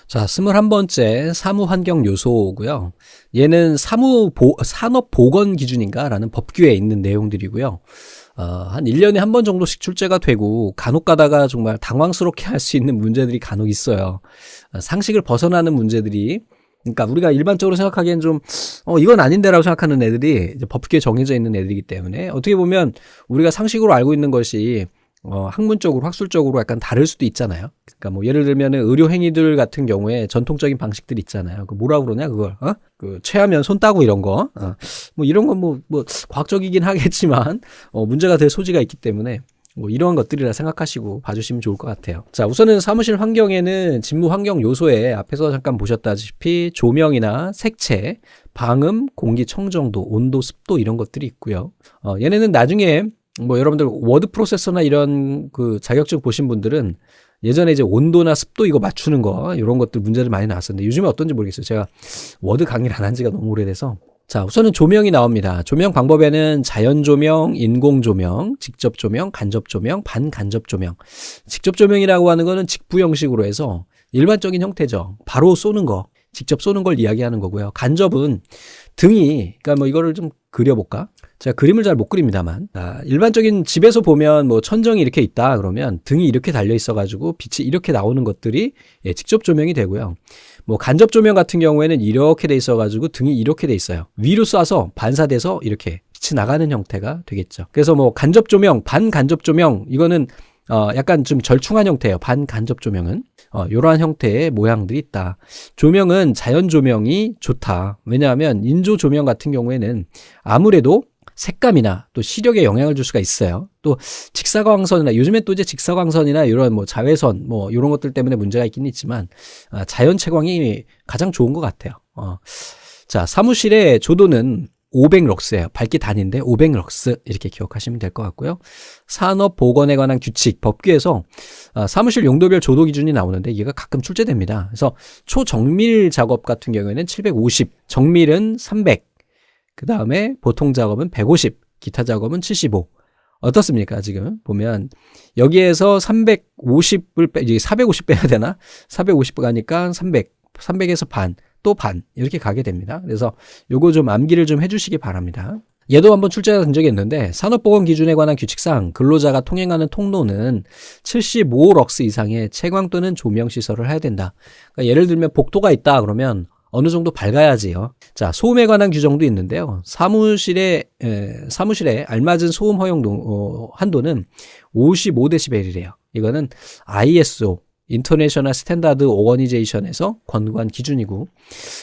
자, 21번째 사무환경 요소고요. 얘는 산업보건 기준인가라는 법규에 있는 내용들이고요. 한 1년에 한 번 정도씩 출제가 되고 간혹 가다가 정말 당황스럽게 할 수 있는 문제들이 간혹 있어요. 상식을 벗어나는 문제들이, 그러니까 우리가 일반적으로 생각하기엔 좀 이건 아닌데라고 생각하는 애들이 이제 법규에 정해져 있는 애들이기 때문에 어떻게 보면 우리가 상식으로 알고 있는 것이 학문적으로 학술적으로 약간 다를 수도 있잖아요. 그러니까 뭐 예를 들면은 의료 행위들 같은 경우에 전통적인 방식들 있잖아요. 그 뭐라 그러냐 그걸 그 체하면 손 따고 이런 거 뭐 이런 건 뭐 과학적이긴 하겠지만 문제가 될 소지가 있기 때문에 뭐 이러한 것들이라 생각하시고 봐주시면 좋을 것 같아요. 자, 우선은 사무실 환경에는 직무 환경 요소에 앞에서 잠깐 보셨다시피 조명이나 색채, 방음, 공기 청정도, 온도, 습도 이런 것들이 있고요. 얘네는 나중에 뭐 여러분들 워드 프로세서나 이런 그 자격증 보신 분들은 예전에 이제 온도나 습도 이거 맞추는 거 이런 것들 문제들 많이 나왔었는데 요즘에 어떤지 모르겠어요. 제가 워드 강의를 안 한 지가 너무 오래돼서. 자, 우선은 조명이 나옵니다. 조명 방법에는 자연 조명, 인공 조명, 직접 조명, 간접 조명, 반간접 조명. 직접 조명이라고 하는 거는 직부 형식으로 해서 일반적인 형태죠. 바로 쏘는 거, 직접 쏘는 걸 이야기하는 거고요. 간접은 등이, 그러니까 뭐 이거를 좀 그려볼까? 제가 그림을 잘 못 그립니다만, 일반적인 집에서 보면 뭐 천정이 이렇게 있다 그러면 등이 이렇게 달려 있어가지고 빛이 이렇게 나오는 것들이 직접 조명이 되고요. 뭐 간접 조명 같은 경우에는 이렇게 돼 있어가지고 등이 이렇게 돼 있어요. 위로 쏴서 반사돼서 이렇게 빛이 나가는 형태가 되겠죠. 그래서 뭐 간접 조명, 반간접 조명 이거는 약간 좀 절충한 형태예요. 반간접 조명은 이러한 형태의 모양들이 있다. 조명은 자연 조명이 좋다. 왜냐하면 인조 조명 같은 경우에는 아무래도 색감이나 또 시력에 영향을 줄 수가 있어요. 또 직사광선이나 요즘에 또 이제 직사광선이나 이런 뭐 자외선 뭐 이런 것들 때문에 문제가 있긴 있지만 자연 채광이 가장 좋은 것 같아요. 자, 사무실의 조도는 500럭스예요. 밝기 단위인데 500럭스 이렇게 기억하시면 될 것 같고요. 산업보건에 관한 규칙 법규에서 사무실 용도별 조도 기준이 나오는데 이게 가끔 출제됩니다. 그래서 초정밀 작업 같은 경우에는 750, 정밀은 300, 그 다음에 보통 작업은 150, 기타 작업은 75. 어떻습니까? 지금 보면 여기에서 350을 450 빼야 되나? 450 가니까 300, 300에서 반, 또 반 이렇게 가게 됩니다. 그래서 요거 좀 암기를 좀 해주시기 바랍니다. 얘도 한번 출제가 된 적이 있는데 산업보건 기준에 관한 규칙상 근로자가 통행하는 통로는 75럭스 이상의 채광 또는 조명 시설을 해야 된다. 그러니까 예를 들면 복도가 있다 그러면 어느 정도 밝아야지요. 자, 소음에 관한 규정도 있는데요. 사무실에 알맞은 소음 허용 한도는 55데시벨이래요. 이거는 ISO 인터내셔널 스탠다드 오거니제이션에서 권고한 기준이고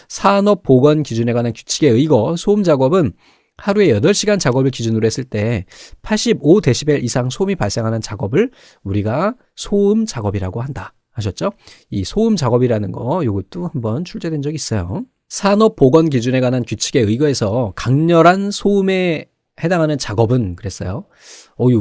산업보건 기준에 관한 규칙에 의거 소음 작업은 하루에 8시간 작업을 기준으로 했을 때 85데시벨 이상 소음이 발생하는 작업을 우리가 소음 작업이라고 한다. 하셨죠? 이 소음 작업이라는 거 이것도 한번 출제된 적이 있어요. 산업보건 기준에 관한 규칙에 의거해서 강렬한 소음에 해당하는 작업은 그랬어요.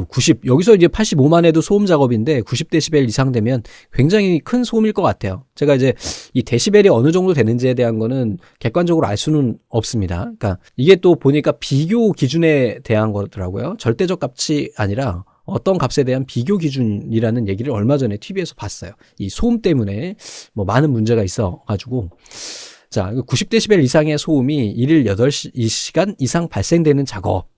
90 여기서 이제 85만 해도 소음 작업인데 90데시벨 이상 되면 굉장히 큰 소음일 것 같아요. 제가 이제 이 데시벨이 어느 정도 되는지에 대한 거는 객관적으로 알 수는 없습니다. 그러니까 이게 또 보니까 비교 기준에 대한 거더라고요. 절대적 값이 아니라 어떤 값에 대한 비교 기준이라는 얘기를 얼마 전에 TV에서 봤어요. 이 소음 때문에 뭐 많은 문제가 있어가지고. 자, 90데시벨 이상의 소음이 일일 8시간 이상 발생되는 작업.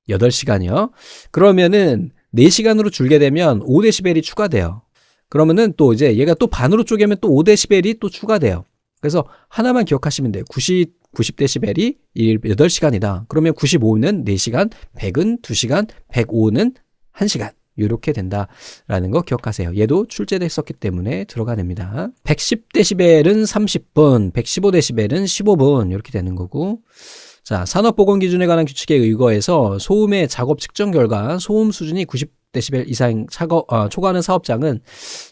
8시간이요. 그러면은 4시간으로 줄게 되면 5데시벨이 추가돼요. 그러면은 또 이제 얘가 또 반으로 쪼개면 또 5데시벨이 또 추가돼요. 그래서 하나만 기억하시면 돼요. 90데시벨이 일 8시간이다. 그러면 95는 4시간, 100은 2시간, 105는 1시간 이렇게 된다라는 거 기억하세요. 얘도 출제됐었기 때문에 들어가냅니다. 110데시벨은 30분, 115데시벨은 15분 이렇게 되는 거고 자, 산업보건 기준에 관한 규칙에 의거해서 소음의 작업 측정 결과 소음 수준이 90데시벨 이상 초과하는 사업장은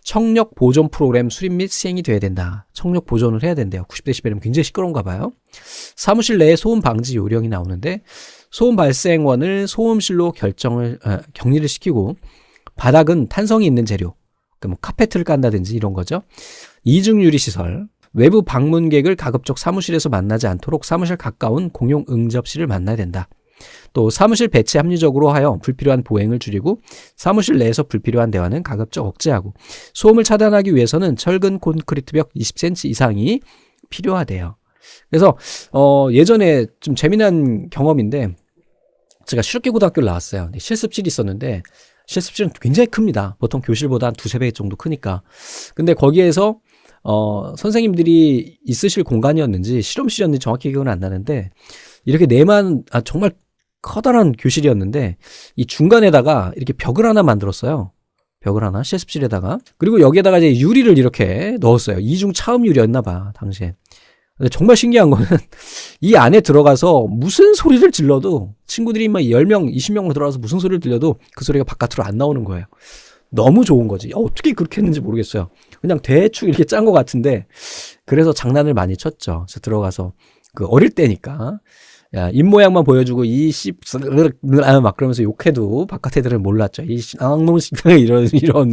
청력 보존 프로그램 수립 및 시행이 돼야 된다. 청력 보존을 해야 된대요. 90데시벨이면 굉장히 시끄러운가 봐요. 사무실 내에 소음 방지 요령이 나오는데 소음 발생원을 소음실로 격리를 시키고 바닥은 탄성이 있는 재료, 그러니까 뭐 카페트를 깐다든지 이런 거죠. 이중 유리 시설, 외부 방문객을 가급적 사무실에서 만나지 않도록 사무실 가까운 공용 응접실을 만나야 된다. 또 사무실 배치 합리적으로 하여 불필요한 보행을 줄이고 사무실 내에서 불필요한 대화는 가급적 억제하고 소음을 차단하기 위해서는 철근 콘크리트 벽 20cm 이상이 필요하대요. 그래서 예전에 좀 재미난 경험인데 제가 실업계 고등학교를 나왔어요. 실습실이 있었는데 실습실은 굉장히 큽니다. 보통 교실보다 한 두세 배 정도 크니까. 근데 거기에서 선생님들이 있으실 공간이었는지 실험실이었는지 정확히 기억은 안 나는데 이렇게 정말 커다란 교실이었는데 이 중간에다가 이렇게 벽을 하나 만들었어요. 벽을 하나 실습실에다가. 그리고 여기에다가 이제 유리를 이렇게 넣었어요. 이중 차음 유리였나 봐 당시에. 근데 정말 신기한 거는 이 안에 들어가서 무슨 소리를 질러도 친구들이 막 10명, 20명 들어가서 무슨 소리를 들려도 그 소리가 바깥으로 안 나오는 거예요. 너무 좋은 거지. 어떻게 그렇게 했는지 모르겠어요. 그냥 대충 이렇게 짠 것 같은데 그래서 장난을 많이 쳤죠. 그래서 들어가서 어릴 때니까 야, 입 모양만 보여주고 막 그러면서 욕해도 바깥 애들은 몰랐죠. 이런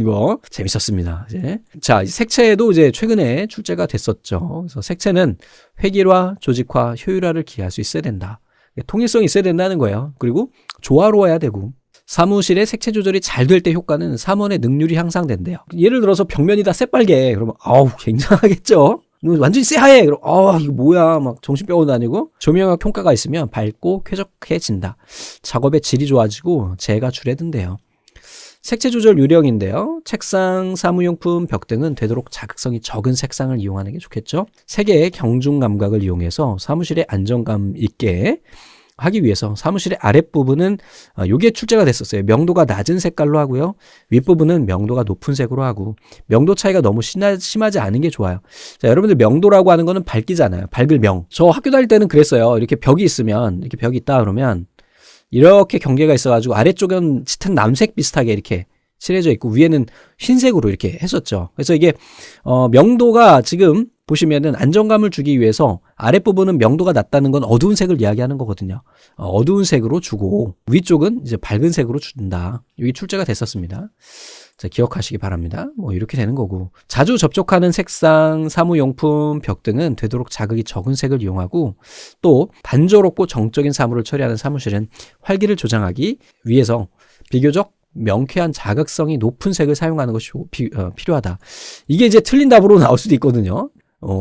거 재밌었습니다. 이제. 자, 색채도 이제 최근에 출제가 됐었죠. 그래서 색채는 획일화, 조직화, 효율화를 기할 수 있어야 된다. 통일성이 있어야 된다는 거예요. 그리고 조화로워야 되고. 사무실의 색채 조절이 잘 될 때 효과는 사무원의 능률이 향상된대요. 예를 들어서 벽면이 다 새빨개. 그러면 굉장하겠죠. 완전히 새하얘. 그럼 이거 뭐야 막 정신병원 다니고. 조명학 효과가 있으면 밝고 쾌적해진다. 작업의 질이 좋아지고 재가 줄어든대요. 색채 조절 요령인데요. 책상, 사무용품, 벽 등은 되도록 자극성이 적은 색상을 이용하는 게 좋겠죠. 색의 경중 감각을 이용해서 사무실에 안정감 있게 하기 위해서 사무실의 아랫부분은 요게 출제가 됐었어요. 명도가 낮은 색깔로 하고요. 윗부분은 명도가 높은 색으로 하고 명도 차이가 너무 심하지 않은 게 좋아요. 자, 여러분들 명도라고 하는 거는 밝기잖아요. 밝을 명. 저 학교 다닐 때는 그랬어요. 이렇게 벽이 있으면 이렇게 벽이 있다 그러면 이렇게 경계가 있어가지고 아래쪽은 짙은 남색 비슷하게 이렇게 칠해져 있고 위에는 흰색으로 이렇게 했었죠. 그래서 이게 명도가 지금 보시면은 안정감을 주기 위해서 아랫부분은 명도가 낮다는 건 어두운 색을 이야기하는 거거든요. 어두운 색으로 주고 위쪽은 이제 밝은 색으로 준다. 여기 출제가 됐었습니다. 자, 기억하시기 바랍니다. 이렇게 되는 거고. 자주 접촉하는 색상, 사무용품, 벽 등은 되도록 자극이 적은 색을 이용하고 또 단조롭고 정적인 사무를 처리하는 사무실은 활기를 조장하기 위해서 비교적 명쾌한 자극성이 높은 색을 사용하는 것이 필요하다. 이게 이제 틀린 답으로 나올 수도 있거든요.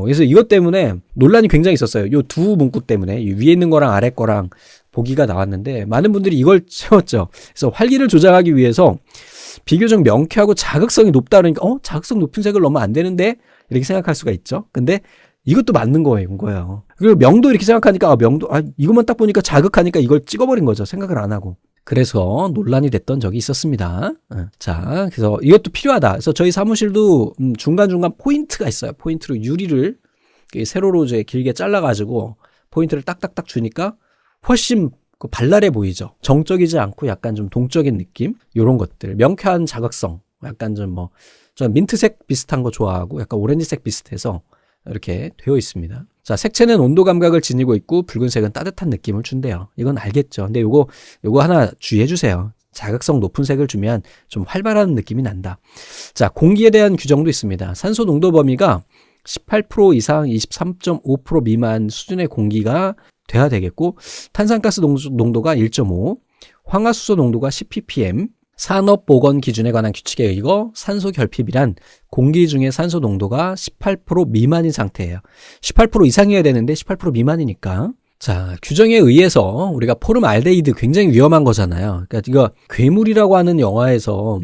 그래서 이것 때문에 논란이 굉장히 있었어요. 요 두 문구 때문에 위에 있는 거랑 아래 거랑 보기가 나왔는데 많은 분들이 이걸 채웠죠. 그래서 활기를 조장하기 위해서 비교적 명쾌하고 자극성이 높다 그러니까 자극성 높은 색을 넣으면 안 되는데 이렇게 생각할 수가 있죠. 근데 이것도 맞는 거예요. 그리고 명도 이렇게 생각하니까 명도 이것만 딱 보니까 자극하니까 이걸 찍어버린 거죠. 생각을 안 하고. 그래서 논란이 됐던 적이 있었습니다. 자, 그래서 이것도 필요하다. 그래서 저희 사무실도 중간중간 포인트가 있어요. 포인트로 유리를 세로로 이제 길게 잘라가지고 포인트를 딱딱딱 주니까 훨씬 발랄해 보이죠. 정적이지 않고 약간 좀 동적인 느낌? 요런 것들. 명쾌한 자극성. 약간 전 민트색 비슷한 거 좋아하고 약간 오렌지색 비슷해서 이렇게 되어 있습니다. 자, 색채는 온도 감각을 지니고 있고 붉은색은 따뜻한 느낌을 준대요. 이건 알겠죠. 근데 요거 하나 주의해 주세요. 자극성 높은 색을 주면 좀 활발한 느낌이 난다. 자, 공기에 대한 규정도 있습니다. 산소 농도 범위가 18% 이상 23.5% 미만 수준의 공기가 돼야 되겠고 탄산가스 농도가 1.5, 황화수소 농도가 10ppm, 산업보건 기준에 관한 규칙에 의거 산소 결핍이란 공기 중의 산소 농도가 18% 미만인 상태예요. 18% 이상이어야 되는데 18% 미만이니까. 자, 규정에 의해서 우리가 포름알데히드 굉장히 위험한 거잖아요. 그러니까 이거 괴물이라고 하는 영화에서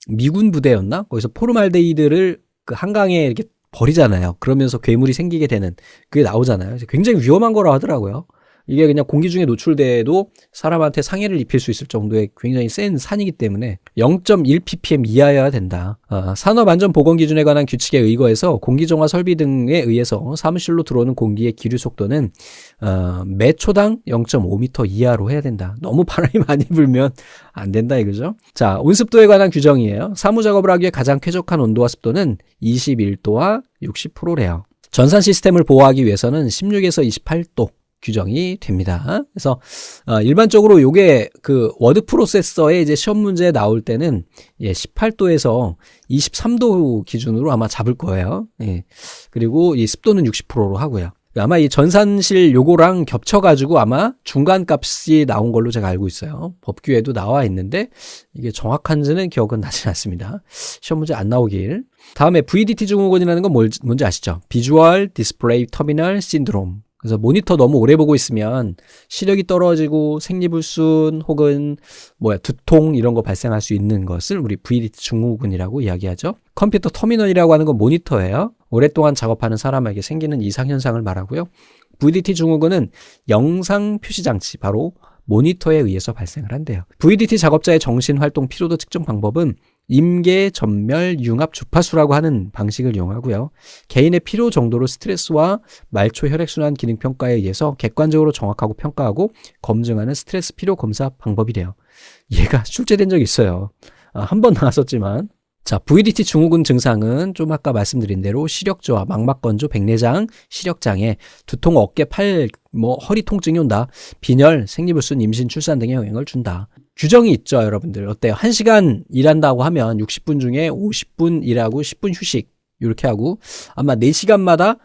미군 부대였나? 거기서 포름알데히드를 그 한강에 이렇게 버리잖아요. 그러면서 괴물이 생기게 되는 그게 나오잖아요. 굉장히 위험한 거라 하더라고요. 이게 그냥 공기 중에 노출돼도 사람한테 상해를 입힐 수 있을 정도의 굉장히 센 산이기 때문에 0.1ppm 이하여야 된다. 산업안전보건 기준에 관한 규칙에 의거해서 공기정화 설비 등에 의해서 사무실로 들어오는 공기의 기류 속도는 매 초당 0.5m 이하로 해야 된다. 너무 바람이 많이 불면 안 된다 이거죠. 자, 온습도에 관한 규정이에요. 사무작업을 하기에 가장 쾌적한 온도와 습도는 21도와 60%래요. 전산 시스템을 보호하기 위해서는 16에서 28도 규정이 됩니다. 그래서 일반적으로 요게 그 워드 프로세서의 이제 시험 문제에 나올 때는 18도에서 23도 기준으로 아마 잡을 거예요. 예. 그리고 이 습도는 60%로 하고요. 아마 이 전산실 요거랑 겹쳐가지고 아마 중간값이 나온 걸로 제가 알고 있어요. 법규에도 나와 있는데 이게 정확한지는 기억은 나진 않습니다. 시험 문제 안 나오길. 다음에 VDT 증후군이라는 건 뭔지 아시죠? 비주얼 디스플레이 터미널 신드롬. 그래서 모니터 너무 오래 보고 있으면 시력이 떨어지고 생리불순 혹은 두통 이런 거 발생할 수 있는 것을 우리 VDT 증후군이라고 이야기하죠. 컴퓨터 터미널이라고 하는 건 모니터예요. 오랫동안 작업하는 사람에게 생기는 이상현상을 말하고요. VDT 증후군은 영상 표시 장치, 바로 모니터에 의해서 발생을 한대요. VDT 작업자의 정신활동 피로도 측정 방법은 임계, 전멸, 융합, 주파수라고 하는 방식을 이용하고요. 개인의 피로 정도를 스트레스와 말초 혈액순환 기능 평가에 의해서 객관적으로 정확하고 평가하고 검증하는 스트레스 피로 검사 방법이래요. 얘가 출제된 적이 있어요. 한 번 나왔었지만. 자, VDT 증후군 증상은 좀 아까 말씀드린 대로 시력저하, 망막건조, 백내장, 시력장애, 두통, 어깨, 팔, 허리 통증이 온다. 빈혈, 생리불순, 임신, 출산 등에 영향을 준다. 규정이 있죠, 여러분들. 어때요? 1시간 일한다고 하면 60분 중에 50분 일하고 10분 휴식. 이렇게 하고 아마 4시간마다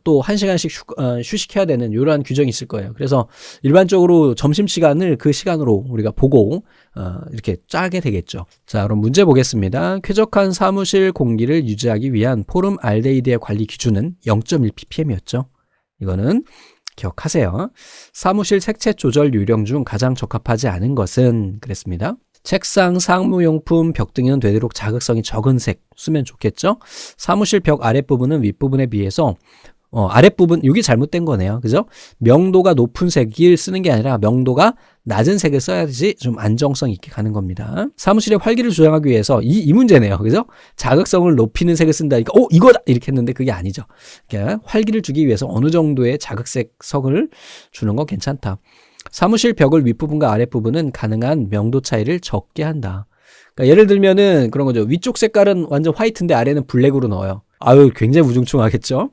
또 1시간씩 휴식해야 되는 이러한 규정이 있을 거예요. 그래서 일반적으로 점심시간을 그 시간으로 우리가 보고 이렇게 짜게 되겠죠. 자, 그럼 문제 보겠습니다. 쾌적한 사무실 공기를 유지하기 위한 포름알데히드의 관리 기준은 0.1ppm이었죠. 이거는 기억하세요. 사무실 색채 조절 요령 중 가장 적합하지 않은 것은 그랬습니다. 책상, 상무용품, 벽 등은 되도록 자극성이 적은 색 쓰면 좋겠죠. 사무실 벽 아랫부분은 윗부분에 비해서 아랫부분, 이게 잘못된 거네요. 그죠? 명도가 높은 색을 쓰는 게 아니라 명도가 낮은 색을 써야지 좀 안정성 있게 가는 겁니다. 사무실의 활기를 조장하기 위해서 이 문제네요. 그죠? 자극성을 높이는 색을 쓴다니까 이거다! 이렇게 했는데 그게 아니죠. 그러니까 활기를 주기 위해서 어느 정도의 자극색 석을 주는 건 괜찮다. 사무실 벽을 윗부분과 아랫부분은 가능한 명도 차이를 적게 한다. 그러니까 예를 들면은 그런 거죠. 위쪽 색깔은 완전 화이트인데 아래는 블랙으로 넣어요. 굉장히 우중충하겠죠.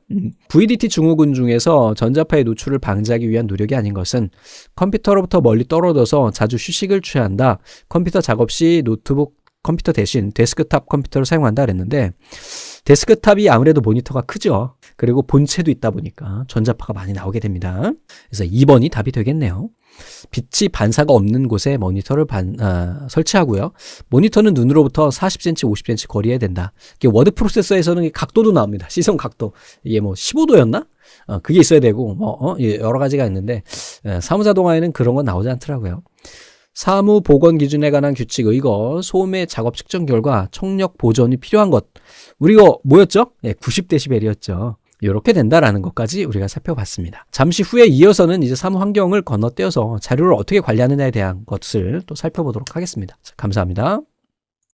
VDT 증후군 중에서 전자파의 노출을 방지하기 위한 노력이 아닌 것은 컴퓨터로부터 멀리 떨어져서 자주 휴식을 취해야 한다. 컴퓨터 작업 시 노트북 컴퓨터 대신 데스크탑 컴퓨터를 사용한다 그랬는데 데스크탑이 아무래도 모니터가 크죠. 그리고 본체도 있다 보니까 전자파가 많이 나오게 됩니다. 그래서 2번이 답이 되겠네요. 빛이 반사가 없는 곳에 모니터를 설치하고요. 모니터는 눈으로부터 40cm, 50cm 거리에 된다. 워드 프로세서에서는 각도도 나옵니다. 시선 각도. 이게 15도였나? 그게 있어야 되고, 여러 가지가 있는데, 사무자동화에는 그런 건 나오지 않더라고요. 사무 보건 기준에 관한 규칙 의거, 소음의 작업 측정 결과 청력 보존이 필요한 것. 우리 이거 뭐였죠? 90dB이었죠. 이렇게 된다라는 것까지 우리가 살펴봤습니다. 잠시 후에 이어서는 이제 사무 환경을 건너뛰어서 자료를 어떻게 관리하느냐에 대한 것을 또 살펴보도록 하겠습니다. 자, 감사합니다.